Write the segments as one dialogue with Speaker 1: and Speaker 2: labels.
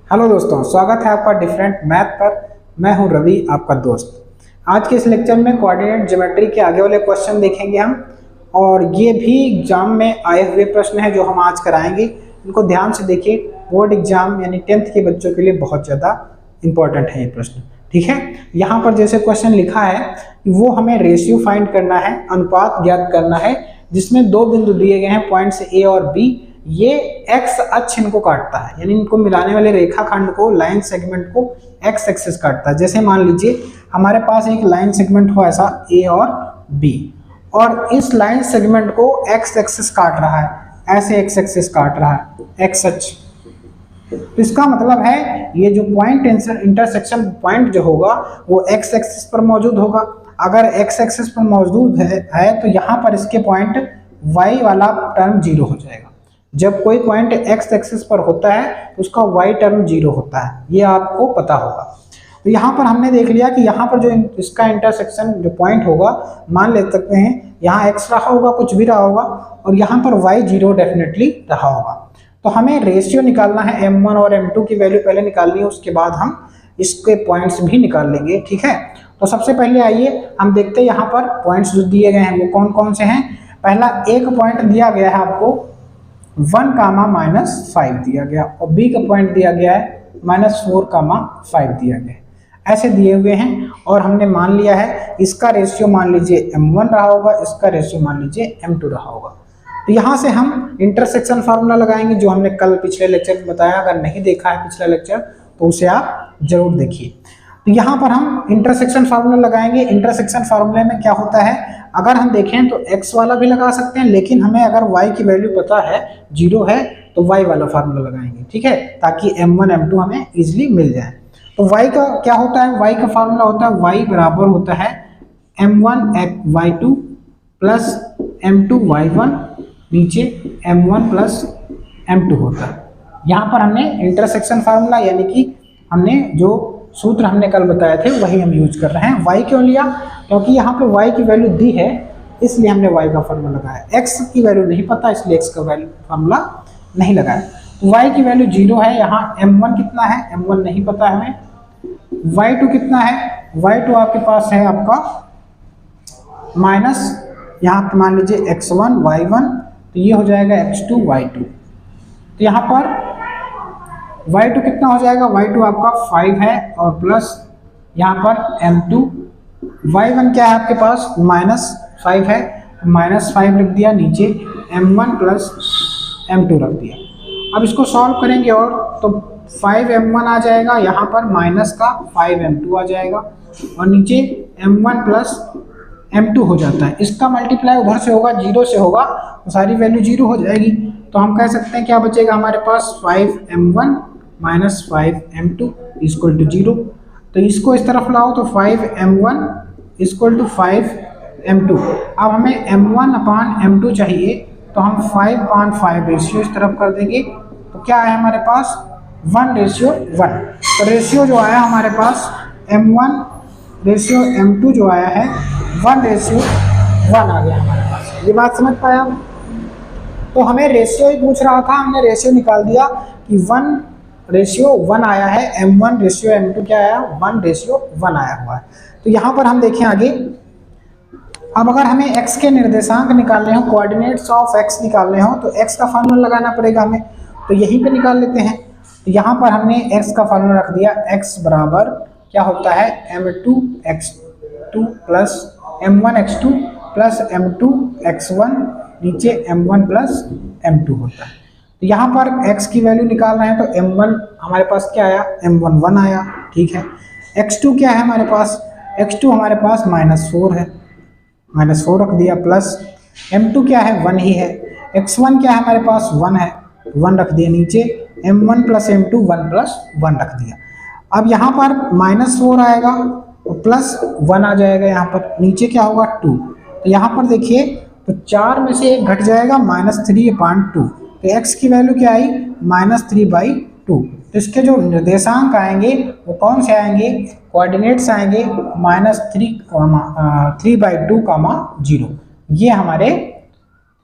Speaker 1: Hello दोस्तों, स्वागत है आपका डिफरेंट मैथ पर। मैं हूं रवि, आपका दोस्त। आज के इस लेक्चर में कोऑर्डिनेट ज्योमेट्री के आगे वाले क्वेश्चन देखेंगे हम, और ये भी एग्जाम में आए हुए प्रश्न हैं जो हम आज कराएंगे। इनको ध्यान से देखिए, बोर्ड एग्जाम यानी 10th के बच्चों के लिए बहुत ज़्यादा इंपॉर्टेंट है ये प्रश्न। ठीक है, यहाँ पर जैसे क्वेश्चन लिखा है वो हमें रेशियो फाइंड करना है, अनुपात ज्ञात करना है, जिसमें दो बिंदु दिए गए हैं पॉइंट्स ए और बी। ये एक्स अक्ष इनको काटता है, यानी इनको मिलाने वाले रेखाखंड को, लाइन सेगमेंट को एक्स एक्सिस काटता है। जैसे मान लीजिए हमारे पास एक लाइन सेगमेंट हो ऐसा ए और बी, और इस लाइन सेगमेंट को एक्स एक्सिस काट रहा है, ऐसे एक्स एक्सिस काट रहा है, एक्स अक्ष। तो इसका मतलब है ये जो पॉइंट इंटरसेक्शन पॉइंट जो होगा वो एक्स एक्सिस पर मौजूद होगा। अगर एक्स एक्सिस पर मौजूद है तो यहाँ पर इसके पॉइंट वाई वाला टर्म जीरो हो जाएगा। जब कोई पॉइंट एक्स एक्सिस पर होता है तो उसका वाई टर्म जीरो होता है, ये आपको पता होगा। तो यहाँ पर हमने देख लिया कि यहाँ पर जो इसका इंटरसेक्शन जो पॉइंट होगा, मान ले सकते हैं यहाँ एक्स रहा होगा, कुछ भी रहा होगा, और यहाँ पर वाई जीरो डेफिनेटली रहा होगा। तो हमें रेशियो निकालना है, m1 और m2 की वैल्यू पहले निकालनी है, उसके बाद हम इसके पॉइंट्स भी निकाल लेंगे। ठीक है, तो सबसे पहले आइए हम देखते हैं यहाँ पर पॉइंट्स जो दिए गए हैं वो कौन कौन से हैं। पहला एक पॉइंट दिया गया है आपको 1, दिया गया, और बी का पॉइंट दिया गया है -4, दिया गया है। ऐसे दिए हुए हैं, और हमने मान लिया है इसका रेशियो मान लीजिए m1 रहा होगा, इसका रेशियो मान लीजिए m2 रहा होगा। तो यहाँ से हम इंटरसेक्शन फार्मूला लगाएंगे, जो हमने कल पिछले लेक्चर में बताया। अगर नहीं देखा है पिछला लेक्चर तो उसे आप जरूर देखिए। तो यहाँ पर हम इंटरसेक्शन फार्मूला लगाएंगे। इंटरसेक्शन फार्मूले में क्या होता है, अगर हम देखें तो x वाला भी लगा सकते हैं, लेकिन हमें अगर y की वैल्यू पता है, जीरो है, तो y वाला फार्मूला लगाएंगे। ठीक है, ताकि m1 m2 हमें इजिली मिल जाए। तो y का क्या होता है, y का फार्मूला होता है y बराबर होता है m1 y2 plus m2 y1, नीचे m1 प्लस m2 होता है। यहाँ पर हमने इंटरसेक्शन फार्मूला यानी कि हमने जो सूत्र हमने कल बताए थे वही हम यूज कर रहे हैं। y क्यों लिया, क्योंकि यहाँ पे y की वैल्यू दी है, इसलिए हमने y का फार्मूला लगाया। x की वैल्यू नहीं पता, इसलिए x का वैल्यू फार्मूला नहीं लगाया। तो y की वैल्यू जीरो है। यहाँ m1 कितना है, m1 नहीं पता है हमें। y2 कितना है, y2 आपके पास है आपका माइनस, यहाँ पे मान लीजिए x1 y1, तो ये हो जाएगा x2 y2। तो यहाँ पर y2 कितना हो जाएगा, y2 आपका 5 है, और प्लस यहाँ पर m2, y1 क्या है आपके पास -5 है, -5 रख दिया, नीचे m1 प्लस m2 रख दिया। अब इसको सॉल्व करेंगे और तो 5m1 आ जाएगा, यहाँ पर माइनस का 5m2 आ जाएगा, और नीचे m1 प्लस m2 हो जाता है। इसका मल्टीप्लाई उधर से होगा, जीरो से होगा, तो सारी वैल्यू जीरो हो जाएगी। तो हम कह सकते हैं क्या बचेगा हमारे पास, 5m1 minus 5m2 equal to 0। तो इसको इस तरफ लाओ, तो 5m1 इक्वल टू 5m2। अब हमें m1 अपान m2 चाहिए, तो हम 5/5 रेशियो इस तरफ कर देंगे। तो क्या है हमारे पास, 1:1। तो रेशियो जो आया हमारे पास m1 रेशियो m2 जो आया है 1:1 आ गया हमारे पास। ये बात समझ पाया। तो हमें रेशियो ही पूछ रहा था, हमने रेशियो निकाल दिया कि 1:1 आया है, m1 रेशियो m2 क्या आया, 1:1 आया हुआ है। तो यहाँ पर हम देखें आगे, अब अगर हमें x के निर्देशांक निकालने हो, कोऑर्डिनेट्स ऑफ x निकालने हो, तो x का फार्मूला लगाना पड़ेगा हमें। तो यहीं पे निकाल लेते हैं। तो यहाँ पर हमने x का फार्मूला रख दिया, x बराबर क्या होता है, m2 x2 plus m1 x2 plus m2 x1, नीचे m1 प्लस m2 होता है। तो यहाँ पर x की वैल्यू निकालना है, तो m1 हमारे पास क्या आया, m1 1 आया। ठीक है, x2 क्या है हमारे पास, x2 हमारे पास -4 है, -4 रख दिया, प्लस m2 क्या है, 1 ही है, x1 क्या है हमारे पास, 1 है, 1 रख दिया, नीचे m1 प्लस m2 1 प्लस 1 रख दिया। अब यहाँ पर -4 आएगा और प्लस 1 आ जाएगा, यहाँ पर नीचे क्या होगा 2। तो यहाँ पर देखिए, तो 4 में से 1 घट जाएगा, -3/2। तो x की वैल्यू क्या आई, -3/2। तो इसके जो निर्देशांक आएंगे वो कौन से आएंगे, कोऑर्डिनेट्स आएंगे -3/2, 0। ये हमारे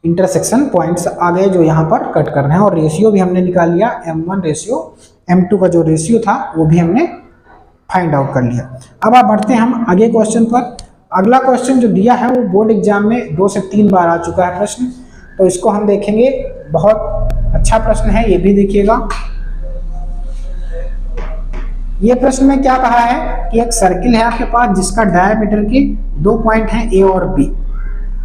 Speaker 1: इंटरसेक्शन पॉइंट्स आ गए जो यहाँ पर कट कर रहे हैं, और रेशियो भी हमने निकाल लिया, M1 रेशियो M2 का जो रेशियो था वो भी हमने फाइंड आउट कर लिया। अब आप बढ़ते हैं हम आगे क्वेश्चन पर। अगला क्वेश्चन जो दिया है वो बोर्ड एग्जाम में 2 से 3 बार आ चुका है प्रश्न, तो इसको हम देखेंगे। बहुत अच्छा प्रश्न है, ये भी देखिएगा। ये प्रश्न में क्या कहा है कि एक सर्किल है आपके पास जिसका डायमीटर के 2 पॉइंट हैं A और B,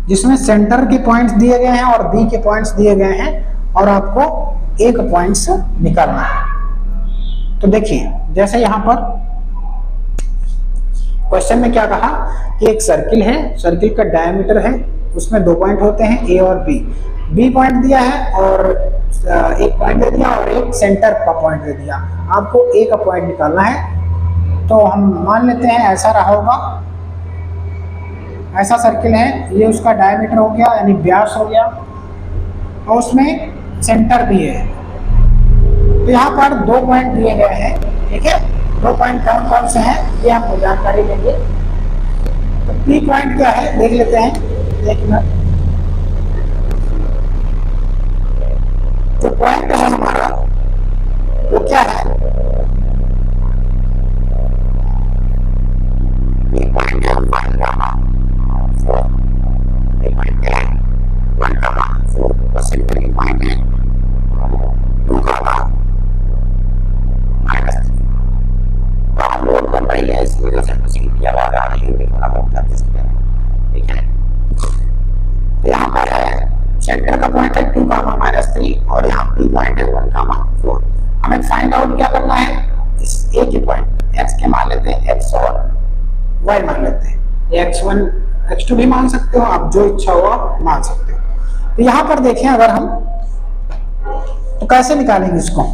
Speaker 1: जिसमें सेंटर के पॉइंट्स दिए गए हैं और B के पॉइंट्स दिए गए हैं, और आपको एक पॉइंट्स निकालना है। तो देखिए, जैसे यहाँ पर क्वेश्चन में क्या कहा कि एक सर्किल है, सर्किल का डायमीटर है, उसमें 2 पॉइंट होते हैं A और B। B पॉइंट दिया है और एक पॉइंट दे दिया और एक सेंटर का पॉइंट दे दिया, आपको A का पॉइंट निकालना है। तो हम मान लेते हैं ऐसा रहा होगा, ऐसा सर्किल है, ये उसका डायमीटर हो गया यानी व्यास हो गया, और उसमें सेंटर भी है। तो यहाँ पर 2 पॉइंट दिए गए हैं, ठीक है। 2 पॉइंट कौन कौन से हैं ये हम जानकारी लेंगे। तो P पॉइंट क्या है देख लेते हैं, एक मिनट। तो पॉइंट है हमारा वो क्या है, सेंटर का पॉइंट है 2, -3 और यहाँ P पॉइंट है 1, 4। हमें फाइंड आउट क्या करना है, इस A के पॉइंट x के मान लेते हैं, x और y मान लेते हैं। x1 x2 भी मान सकते हो आप, जो इच्छा हो आप मान सकते हो। तो यहाँ पर देखें अगर हम, तो कैसे निकालेंगे इसको,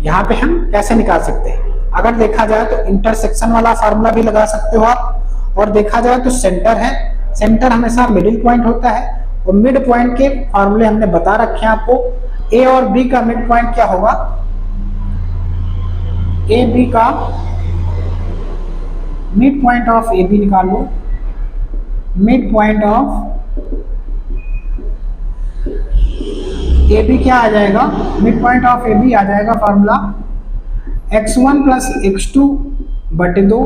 Speaker 1: यहाँ पे हम कैसे निकाल सकते हैं। अगर देखा जाए तो इंटरसेक्शन वाला फार्मूला भी लगा सकते हो आप, और देखा जाए तो सेंटर है, सेंटर हमेशा मिडिल पॉइंट होता है, और मिड पॉइंट के फार्मूले हमने बता रखे हैं आपको। A और B का मिड पॉइंट क्या होगा, A B का mid point of A B निकाल लो, mid point of A B क्या आ जाएगा, mid point of A B आ जाएगा फार्मूला x1 प्लस x2 बटे 2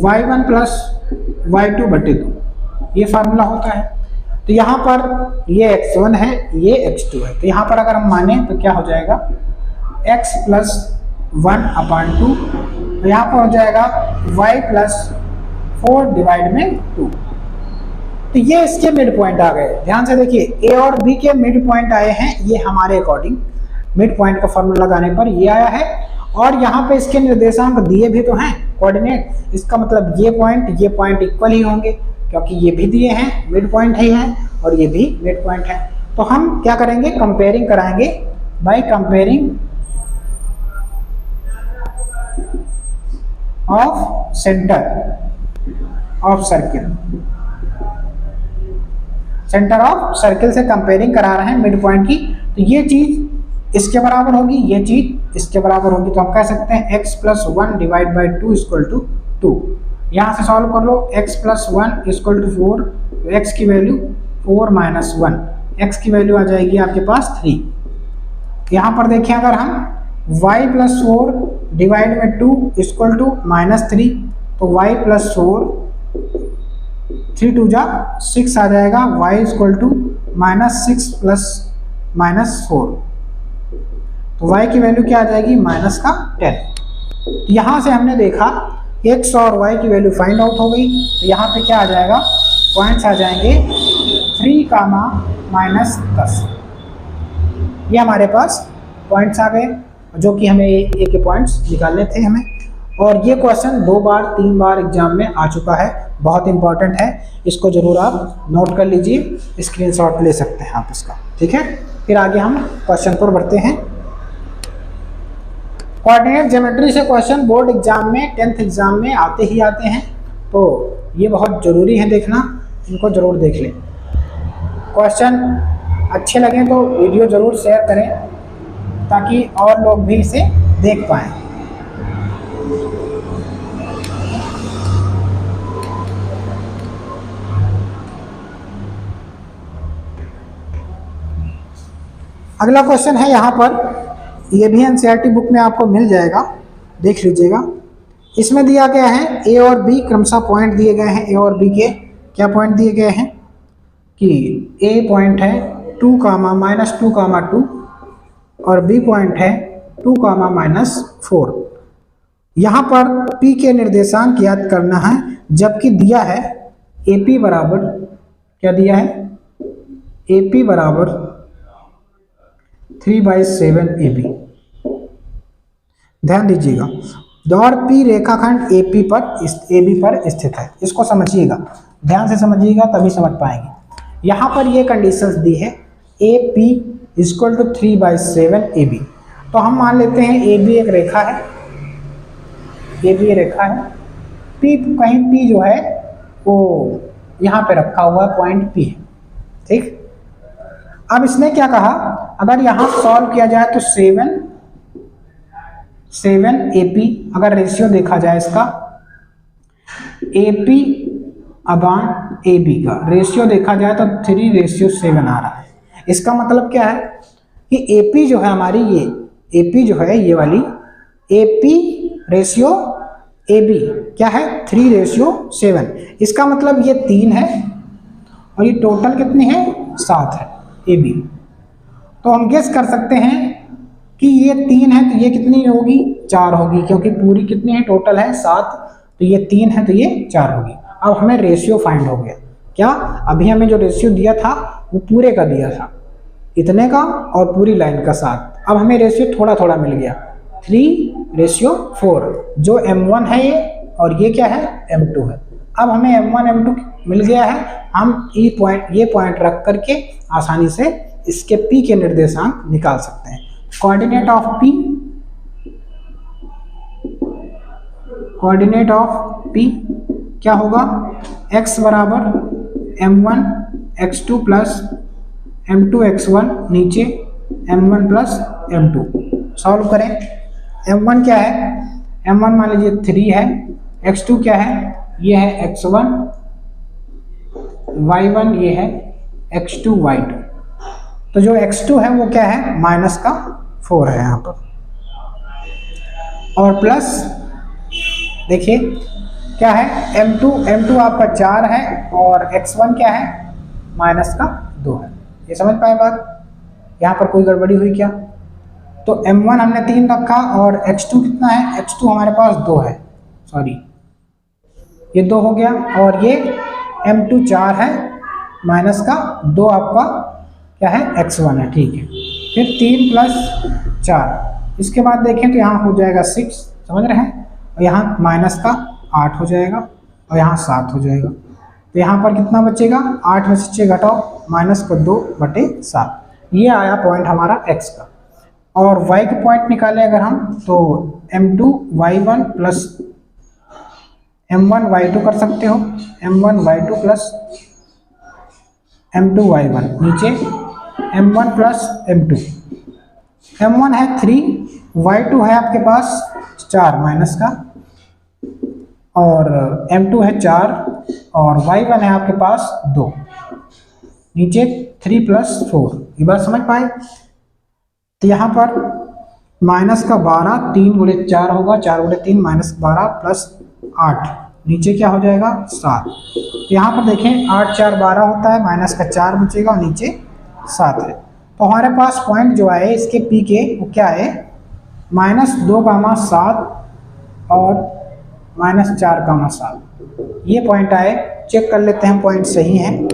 Speaker 1: y1 प्लस y2 बटे 2, ये फार्मूला होता है। तो यहाँ पर ये x1 है, ये x2 है, तो यहाँ पर अगर हम माने तो क्या हो जाएगा, x प्लस 1/2, तो यहाँ पर हो जाएगा y प्लस 4 डिवाइड में 2। तो ये इसके मिड पॉइंट आ गए। ध्यान से देखिए, A और B के मिड पॉइंट आए हैं, ये हमारे अकॉर्डिंग मिड पॉइंट का फॉर्मूला लगाने पर ये आया है, और यहाँ पे इसके निर्देशांक दिए भी तो हैं, कोऑर्डिनेट। इसका मतलब ये पॉइंट इक्वल ही होंगे, क्योंकि ये भी दिए हैं, मिड पॉइंट ही है, और ये भी मिड पॉइंट है। तो हम क्या करेंगे, कंपेयरिंग कराएंगे by comparing of centre of circle. Centre of circle से कंपेयरिंग करा रहे हैं मिड पॉइंट की। तो ये चीज इसके बराबर होगी, ये चीज इसके बराबर होगी, तो हम कह सकते हैं x plus 1 divide by 2 equal to 2। यहाँ से सॉल्व कर लो, x प्लस 1 इक्वल टू 4, तो x की वैल्यू 4 माइनस 1, x की वैल्यू आ जाएगी आपके पास 3। यहाँ पर देखें अगर हम y प्लस 4 डिवाइड में 2 इक्वल टू -3, तो y प्लस 4 3 2 जा 6 आ जाएगा, y इक्वल टू -6 प्लस -4, तो y की वैल्यू क्या आ जाएगी, -10। यहाँ से हमने देखा x और y की वैल्यू फाइंड आउट हो गई। तो यहाँ पे क्या आ जाएगा, पॉइंट्स आ जाएंगे 3, -10। ये हमारे पास पॉइंट्स आ गए, जो कि हमें ए के पॉइंट्स निकालने थे हमें। और ये क्वेश्चन 2 बार 3 बार एग्जाम में आ चुका है, बहुत इंपॉर्टेंट है, इसको जरूर आप नोट कर लीजिए, स्क्रीनशॉट ले सकते हैं आप इसका, ठीक है। फिर आगे हम क्वेश्चन पर बढ़ते हैं। कोऑर्डिनेट ज्योमेट्री से क्वेश्चन बोर्ड एग्जाम में 10th एग्जाम में आते ही आते हैं, तो ये बहुत ज़रूरी है देखना, इनको ज़रूर देख लें। क्वेश्चन अच्छे लगें तो वीडियो ज़रूर शेयर करें, ताकि और लोग भी इसे देख पाएँ। अगला क्वेश्चन है यहाँ पर, ये भी एनसीईआरटी बुक में आपको मिल जाएगा, देख लीजिएगा। इसमें दिया गया है ए और बी क्रमशः पॉइंट दिए गए हैं। ए और बी के क्या पॉइंट दिए गए हैं कि ए पॉइंट है 2, -2, 2 और बी पॉइंट है 2, -4। यहाँ पर पी के निर्देशांक ज्ञात करना है, जबकि दिया है ए पी बराबर, क्या दिया है, ए पी बराबर 3/7 AB। ध्यान दीजिएगा, और पी रेखाखंड एपी पर AB पर स्थित है। इसको समझिएगा, ध्यान से समझिएगा तभी समझ पाएंगे। यहाँ पर ये कंडीशंस दी है AP = 3/7 AB। तो हम मान लेते हैं AB एक रेखा है, AB रेखा है, P कहीं P जो है वो यहाँ पे रखा हुआ पॉइंट P है, ठीक। अब इसने क्या कहा, अगर यहाँ सॉल्व किया जाए तो 7 AP, अगर रेशियो देखा जाए इसका AP अबान AB का रेशियो देखा जाए तो 3:7 आ रहा है। इसका मतलब क्या है कि AP जो है हमारी, ये AP जो है ये वाली AP रेशियो AB क्या है 3:7। इसका मतलब ये 3 है और ये टोटल कितनी है 7 है AB। तो हम गेस कर सकते हैं कि ये 3 है तो ये कितनी होगी 4 होगी, क्योंकि पूरी कितनी है टोटल है 7, तो ये 3 है तो ये 4 होगी। अब हमें रेशियो फाइंड हो गया। क्या, अभी हमें जो रेशियो दिया था वो पूरे का दिया था, इतने का और पूरी लाइन का 7। अब हमें रेशियो थोड़ा थोड़ा मिल गया 3:4, जो M1 है ये, और ये क्या है M2 है। अब हमें M1 M2 मिल गया है, हम ये पॉइंट रख करके आसानी से इसके P के निर्देशांक निकाल सकते हैं। कोऑर्डिनेट ऑफ P क्या होगा, x बराबर M1 x2 plus M2 x1 नीचे M1 प्लस M2। सॉल्व करें, M1 क्या है, M1 मान लीजिए 3 है, x2 क्या है, ये है x1, y1 ये है x2 y2। तो जो x2 है वो क्या है -4 है यहाँ पर, और प्लस देखिए क्या है M2 आपका 4 है और x1 क्या है -2 है। ये समझ पाए बात, यहाँ पर कोई गड़बड़ी हुई क्या। तो M1 हमने 3 रखा और x2 कितना है, x2 हमारे पास 2 है, सॉरी ये 2 हो गया, और ये M2 4 है, -2 आपका क्या है x1 है, ठीक है। फिर 3 + 4, इसके बाद देखें तो यहाँ हो जाएगा 6, समझ रहे हैं, और यहाँ -8 हो जाएगा और यहाँ 7 हो जाएगा। तो यहाँ पर कितना बचेगा, 8 में से 6 घटाओ -2/7। ये आया पॉइंट हमारा x का। और y के पॉइंट निकाले अगर हम, तो M2 y1 plus M1 y2 कर सकते हो, M1 y2 plus M2 y1 नीचे M1 प्लस M2। M1 है 3, y2 है आपके पास 4 माइनस का, और M2 है 4 और y1 है आपके पास 2, नीचे 3 + 4। ये बात समझ पाए। तो यहाँ पर -12 3 × 4 होगा, 4 × 3 -12 + 8, नीचे क्या हो जाएगा 7। तो यहाँ पर देखें 8 4 12 होता है, -4 बचेगा और नीचे 7 है। तो हमारे पास पॉइंट जो आए इसके P के वो क्या है -2,7 और -4,7, ये पॉइंट आए। चेक कर लेते हैं पॉइंट सही हैं।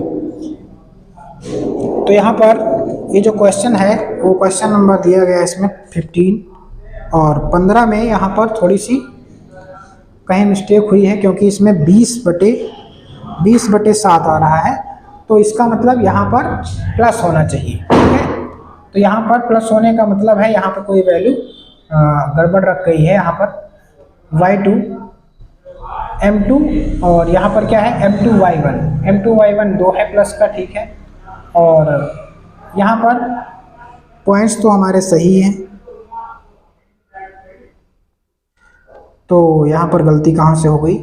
Speaker 1: तो यहाँ पर ये जो क्वेश्चन है वो क्वेश्चन नंबर दिया गया है इसमें 15 और 15 में यहाँ पर थोड़ी सी कहीं मिस्टेक हुई है, क्योंकि इसमें 20/7 आ रहा है, तो इसका मतलब यहाँ पर प्लस होना चाहिए, ठीक है। तो यहाँ पर प्लस होने का मतलब है यहाँ पर कोई वैल्यू गड़बड़ रख गई है। यहाँ पर y2 M2 और यहाँ पर क्या है M2 y1 2 है प्लस का, ठीक है। और यहाँ पर पॉइंट्स तो हमारे सही हैं, तो यहाँ पर गलती कहाँ से हो गई।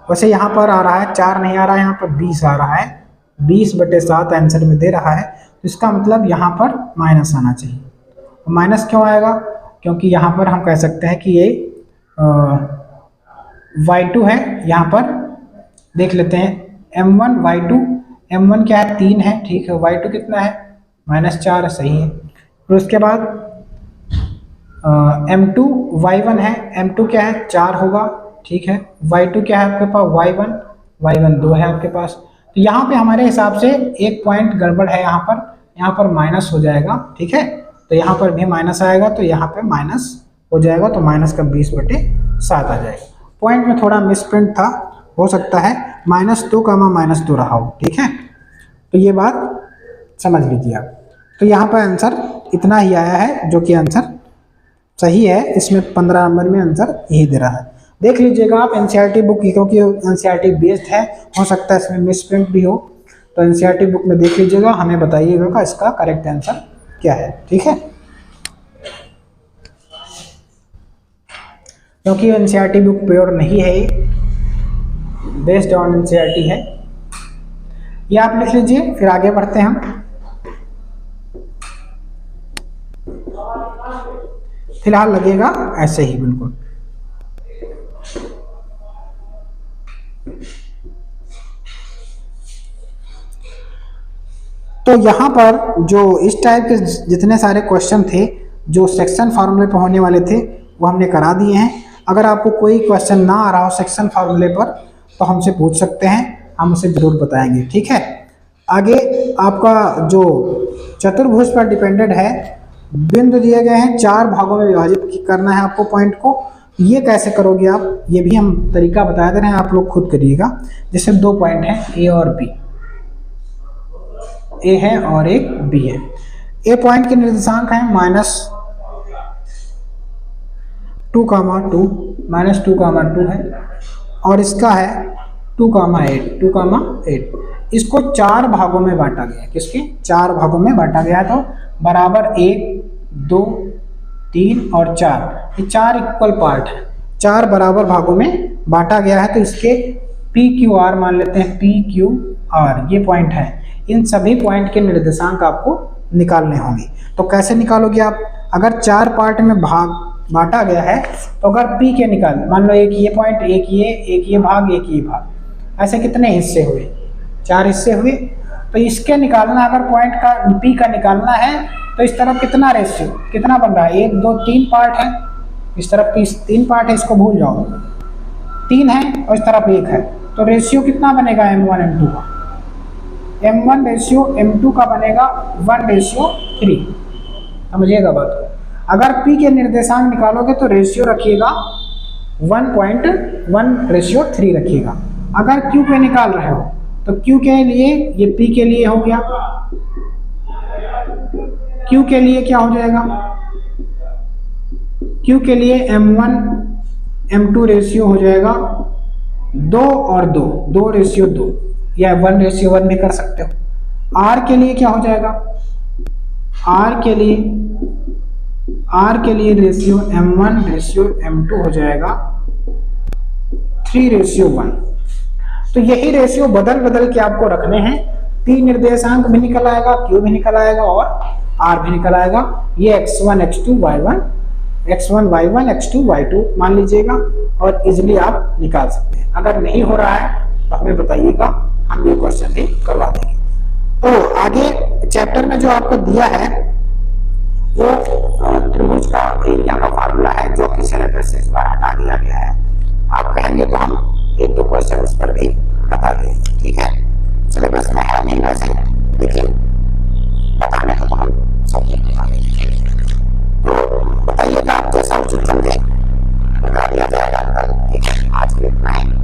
Speaker 1: वैसे यहाँ पर आ रहा है 4 नहीं आ रहा है, यहाँ पर 20 आ रहा है, 20/7 आंसर में दे रहा है, तो इसका मतलब यहाँ पर माइनस आना चाहिए। माइनस क्यों आएगा? क्योंकि यहाँ पर हम कह सकते हैं कि ये y2 है। यहाँ पर देख लेते हैं m1 y2, m1 क्या है 3 है, ठीक है, y2 कितना है -4 है, सही है। फिर उसके बाद m2 y1 है, m2 क्या है 4 होगा, ठीक है। y2 क्या है आपके पास y1 2 है आपके पास। तो यहाँ पे हमारे हिसाब से एक पॉइंट गड़बड़ है, यहाँ पर माइनस हो जाएगा, ठीक है। तो यहाँ पर भी माइनस आएगा, तो यहाँ पे माइनस हो जाएगा, तो माइनस का 20/7 आ जाएगा। पॉइंट में थोड़ा मिसप्रिंट था, हो सकता है -2 -2 रहा हो, ठीक है। तो ये बात समझ लीजिए आप। तो यहाँ पर आंसर इतना ही आया है, जो कि आंसर सही है। इसमें 15 नंबर में आंसर यही दे रहा है। देख लीजिएगा आप एनसीईआरटी बुक की, क्योंकि एनसीईआरटी बेस्ड है, हो सकता है इसमें मिसप्रिंट भी हो। तो एनसीईआरटी बुक में देख लीजिएगा, हमें बताइएगा कि इसका करेक्ट आंसर क्या है, ठीक है। क्योंकि एनसीईआरटी बुक प्योर नहीं है, बेस्ड ऑन एनसीईआरटी है। ये आप लिख लीजिए, फिर आगे बढ़ते हैं हम। फिलहाल लगेगा ऐसे ही बिल्कुल। तो यहाँ पर जो इस टाइप के जितने सारे क्वेश्चन थे जो सेक्शन फार्मूले पे होने वाले थे, वो हमने करा दिए हैं। अगर आपको कोई क्वेश्चन ना आ रहा हो सेक्शन फार्मूले पर, तो हमसे पूछ सकते हैं, हम उसे जरूर बताएंगे, ठीक है। आगे आपका जो चतुर्भुज पर डिपेंडेंट है, बिंदु दिए गए हैं, 4 भागों में विभाजित करना है आपको पॉइंट को। ये कैसे करोगे आप, ये भी हम तरीका बता दे रहे हैं, आप लोग खुद करिएगा। जैसे 2 पॉइंट हैं ए और बी, ए है और एक बी है। ए पॉइंट के निर्देशांक है -2, -2 है, और इसका है 2, इसको 4 भागों में बांटा गया है। किसके 4 भागों में बांटा गया है? तो बराबर 1, 2, 3 और 4, ये 4 इक्वल पार्ट है, 4 बराबर भागों में बांटा गया है। तो इसके PQR मान लेते हैं, PQR ये पॉइंट है। इन सभी पॉइंट के निर्देशांक आपको निकालने होंगे। तो कैसे निकालोगे आप? अगर 4 पार्ट में भाग बांटा गया है, तो अगर P के निकाल, मान लो एक ये पॉइंट, एक ये भाग, एक ये भाग, ऐसे कितने हिस्से हुए? 4 हिस्से हुए। तो इसके निकालना, अगर पॉइंट का P का निकालना है, तो इस तरफ कितना रेशियो कितना बन रहा है? 1, 2, 3 पार्ट है, इस तरफ 3 पार्ट है, इसको भूल जाओ, 3 है और इस तरफ 1 है। तो रेशियो कितना बनेगा M1 M2 का? M1 रेशियो M2 का बनेगा 1:3। समझिएगा बात को। अगर P के निर्देशांक निकालोगे तो रेशियो रखिएगा 1:1:3 रखिएगा। अगर Q पे निकाल रहे हो तो Q के लिए, ये P के लिए हो गया, Q के लिए क्या हो जाएगा? Q के लिए M1 M2 रेशियो हो जाएगा 2 और 2, 2:2, या 1:1 भी कर सकते हो। R के लिए क्या हो जाएगा? R के लिए रेशियो M1 रेशियो M2 हो जाएगा 3:1। तो यही रेशियो बदल बदल के आपको रखने हैं। P निर्देशांक भी निकल आएगा, Q भी निकल आएगा और R भी निकल आएगा। ये x1 x2 y1, x1 y1 x2 y2 मान लीजिएगा, और इजिली आप निकाल सकते हैं। अगर नहीं हो रहा है तो हमें बताइएगा, हम ये क्वेश्चन भी करवा देंगे। तो आगे चैप्टर में जो आपको दिया है वो त्रिभुज का एरिया का फार्मूला है, जो कि सिलेबस से इस बार हटा दिया गया है। आप कहेंगे तो हम 1-2 क्वेश्चन उस पर भी बता दें, ठीक है। सिलेबस में है नहीं वैसे, लेकिन बताने को तो हम सब बता देंगे। तो बताइएगा आप जैसा उचित समझे बता दिया जाएगा। ठीक है, आज के लिए इतना ही।